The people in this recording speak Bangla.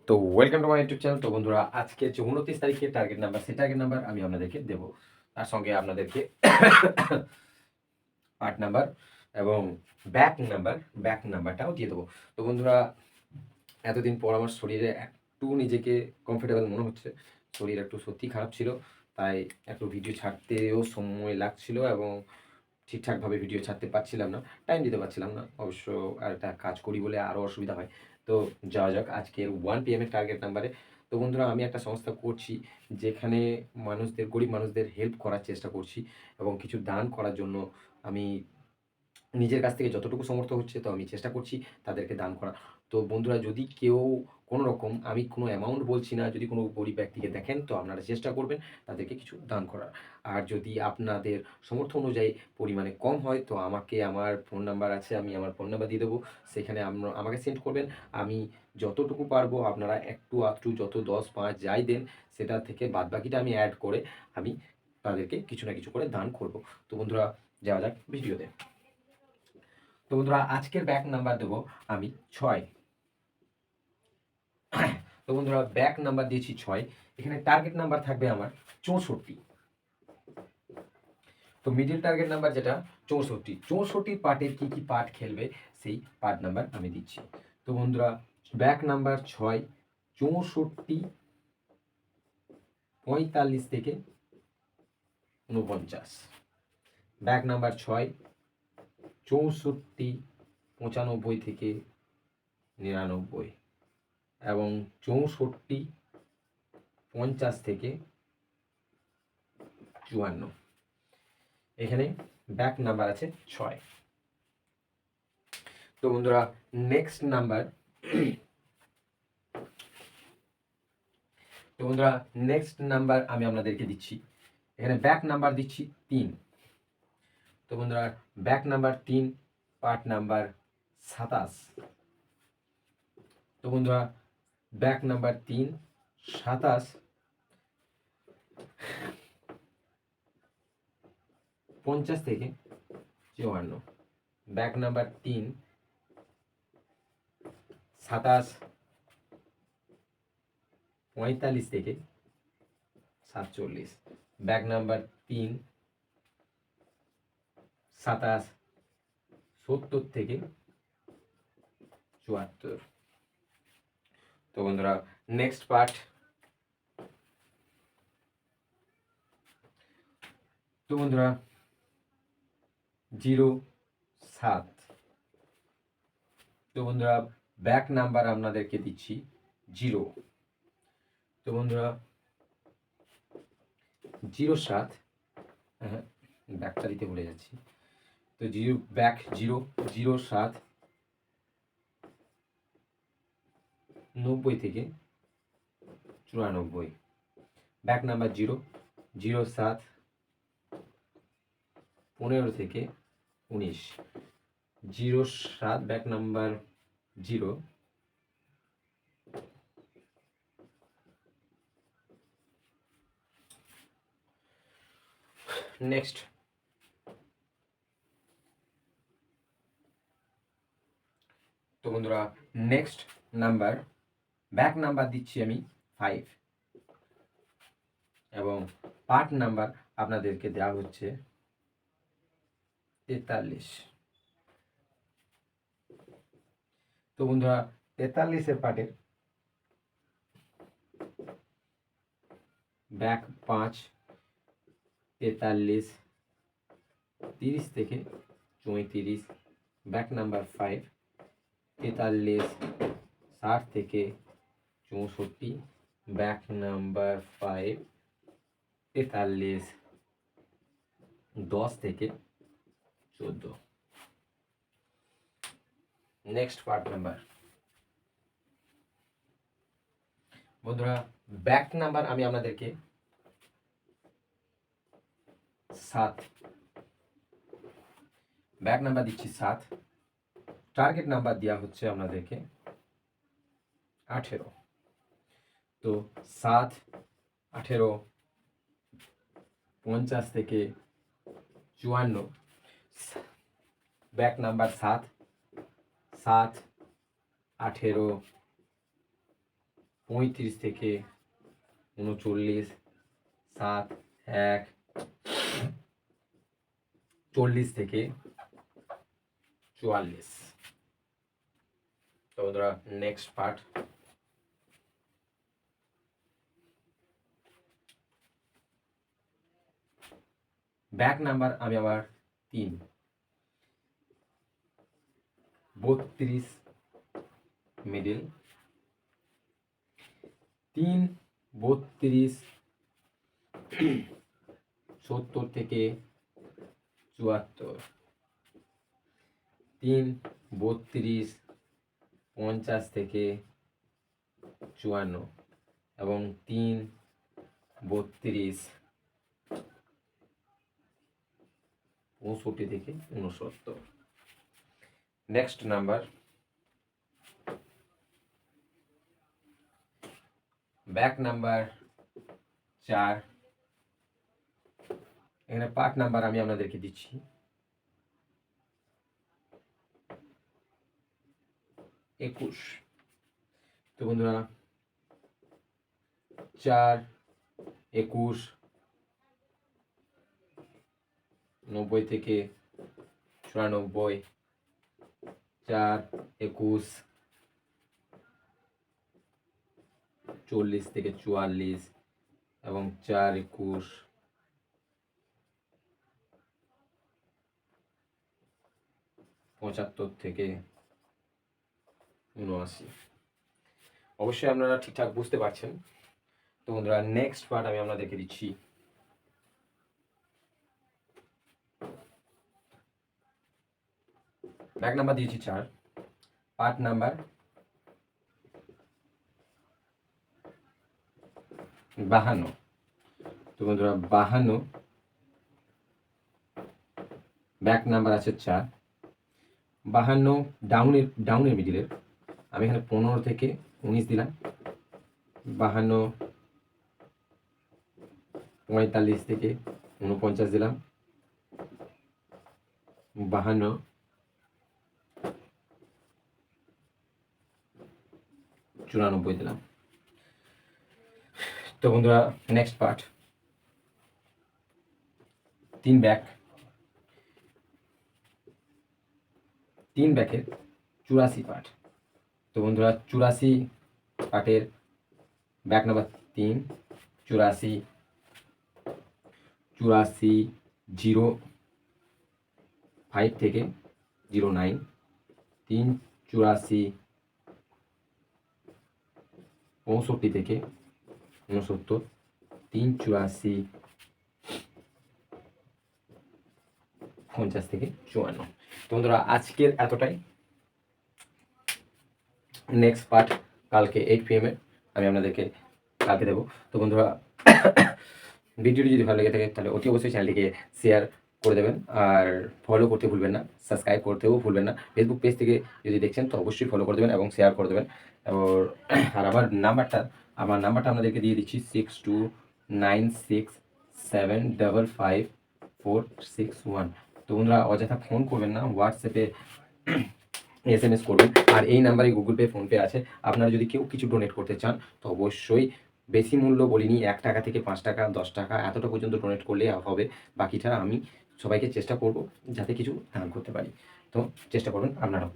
তো welcome to my YouTube channel. তো বন্ধুরা, আজকে যে 29 তারিখের টার্গেট নাম্বার, সেই টার্গেট নাম্বার আমি আপনাদেরকে দেব। তার সঙ্গে আপনাদেরকে পার্ট নাম্বার এবং ব্যাক নাম্বারটাও দিয়ে দেবো। তো বন্ধুরা, এতদিন পর আমার শরীরে একটু নিজেকে কমফোর্টেবল মনে হচ্ছে। শরীর একটু সত্যি খারাপ ছিল, তাই একটু ভিডিও ছাড়তেও সময় লাগছিল এবং ঠিকঠাকভাবে ভিডিও ছাড়তে পারছিলাম না, টাইম দিতে পারছিলাম না। অবশ্য আর একটা কাজ করি বলে আরও অসুবিধা হয়। তো যাওয়া যাক আজকের 1 PM এর টার্গেট নাম্বারে। তো বন্ধুরা, আমি একটা সংস্থা করছি যেখানে গরিব মানুষদের হেল্প করার চেষ্টা করছি এবং কিছু দান করার জন্য আমি নিজের কাছ থেকে যতটুকু সমর্থ হচ্ছে, তো আমি চেষ্টা করছি তাদেরকে দান করা। তো বন্ধুরা, যদি কেউ কোনো রকম, আমি কোনো অ্যামাউন্ট বলছি না, যদি কোনো গরিব ব্যক্তিকে দেখেন, তো আপনারা চেষ্টা করবেন তাদেরকে কিছু দান করার। আর যদি আপনাদের সামর্থ্য অনুযায়ী পরিমাণে কম হয়, তো আমাকে আমার ফোন নাম্বার আছে, আমি আমার ফোন নাম্বার দিয়ে দেবো। সেখানে আমাকে সেন্ড করবেন। আমি যতটুকু পারবো, আপনারা একটু আধটু যত 10, 5 যাই দেন, সেটা থেকে বাদবাকিটা আমি অ্যাড করে আমি তাদেরকে কিছু না কিছু করে দান করব। তো বন্ধুরা, যাওয়া যাক ভিডিওতে। তো বন্ধুরা, আজকের ব্যাক নাম্বার দেবো আমি 6। তো বন্ধুরা, ব্যাক নাম্বার দিয়েছি 6। এখানে টার্গেট নাম্বার থাকবে আমার 64। তো মিডিল টার্গেট নাম্বার যেটা 64, 64 পার্টের কি কি পার্ট খেলবে সেই পার্ট নাম্বার আমি দিচ্ছি। তো বন্ধুরা, ব্যাক নাম্বার 6, 64, 45 থেকে 49। ব্যাক নাম্বার 6, 64, 95 থেকে 99 এবং 64, 50 থেকে 54। এখানে ব্যাক নাম্বার আছে 6। তো বন্ধুরা, নেক্সট নাম্বার আমি আপনাদেরকে দিচ্ছি। এখানে ব্যাক নাম্বার দিচ্ছি 3। তো বন্ধুরা, ব্যাক নাম্বার 3, পার্ট নাম্বার 27। তো বন্ধুরা, ব্যাক নাম্বার 3, 27, 50 থেকে 54। ব্যাক নাম্বার 3, 27, 45 থেকে 47। ব্যাক নাম্বার 3, 27, 70 থেকে 74। তো বন্ধুরা, নেক্সট পার্ট। তো বন্ধুরা, 07। তো বন্ধুরা, ব্যাক নাম্বার আপনাদেরকে দিচ্ছি 0। তো বন্ধুরা, 07, হ্যাঁ, ব্যাকটা দিতে ভুলে যাচ্ছি। তো ব্যাক 0, 07, 90 থেকে 94। ব্যাক নাম্বার 0, 07, 15 থেকে 19। 07 ব্যাক নাম্বার 0। নেক্সট। তো বন্ধুরা, নেক্সট নাম্বার, ব্যাক নাম্বার দিচ্ছি আমি 5 এবং পার্ট নাম্বার আপনাদেরকে দেওয়া হচ্ছে 43। তো বন্ধুরা, 43-এর পার্টের ব্যাক 5, 43, 30 থেকে 34। ব্যাক নাম্বার 5, 43, 60 থেকে 64। ব্যাক নাম্বার 5, 43, 10 থেকে 14। Next part number. বন্ধুরা, ব্যাক নাম্বার আমি আপনাদেরকে 7। ব্যাক নাম্বার দিচ্ছি 7। টার্গেট নাম্বার দেওয়া হচ্ছে আপনাদেরকে 18। তো 7, 18, 50 থেকে 54। ব্যাক নাম্বার 7, 7, 18, 35 থেকে 39, 7, 1, 40 থেকে 44। তো বন্ধুরা নেক্সট পার্ট। ব্যাক নাম্বার আমি আবার 3, 32 মিডিল, 3, 32, 70 থেকে 74, 3, 32, 50 থেকে 54 এবং 3, 32, 65 থেকে 69। Next number back number 4। এখানে পার্ট নাম্বার আমি আপনাদেরকে দিচ্ছি 21। তো বন্ধুরা 4, 21, 90 থেকে 94, 4, 21, 40 থেকে 44 এবং 4, 21, 75 থেকে 79। অবশ্যই আপনারা ঠিকঠাক বুঝতে পারছেন। তো বন্ধুরা নেক্সট পার্ট আমি আপনাদেরকে দিচ্ছি ব্যাক নাম্বার দিয়েছি 4, পার্ট নাম্বার 52। তো বন্ধুরা 52 ব্যাক নাম্বার আছে 4, 52 ডাউনের মিডিলের আমি এখানে 15 থেকে 19 দিলাম, 52, 45 থেকে 49 দিলাম, 52, 94 দিলাম। তো বন্ধুরা নেক্সট পার্ট 3 ব্যাক, 3 ব্যাকের 84 পার্ট। তো বন্ধুরা 84 পার্টের ব্যাক নাম্বার 3, 84, 05 থেকে 09, 3, 84, 65 থেকে 69, 3, 84, 50 থেকে 54। তো বন্ধুরা আজকের এতটাই। নেক্সট পার্ট কালকে 8 PM আমি আপনাদেরকে কালকে দেবো। তো বন্ধুরা ভিডিওটি যদি ভালো লেগে থাকে তাহলে অতি অবশ্যই চ্যানেলটিকে শেয়ার করে দেবেন, আর ফলো করতে ভুলবেন না, সাবস্ক্রাইব করতেও ভুলবেন না। ফেসবুক পেজ থেকে যদি দেখছেন তো অবশ্যই ফলো করে দেবেন এবং শেয়ার করে দেবেন। আর আমার নাম্বারটা আপনাদেরকে দিয়ে দিচ্ছি 6296755461। তো বন্ধুরা অযথা ফোন করবেন না, হোয়াটসঅ্যাপে SMS করবেন। আর এই নাম্বারে গুগল পে, ফোনপে আছে। আপনারা যদি কেউ কিছু ডোনেট করতে চান তো অবশ্যই বেশি মূল্য বলিনি, 1 টাকা থেকে 5 টাকা, 10 টাকা এতটা পর্যন্ত ডোনেট করলে হবে। বাকিটা আমি সবাইকে চেষ্টা করব যাতে কিছু দান করতে পারি। তো চেষ্টা করবেন আপনারাও।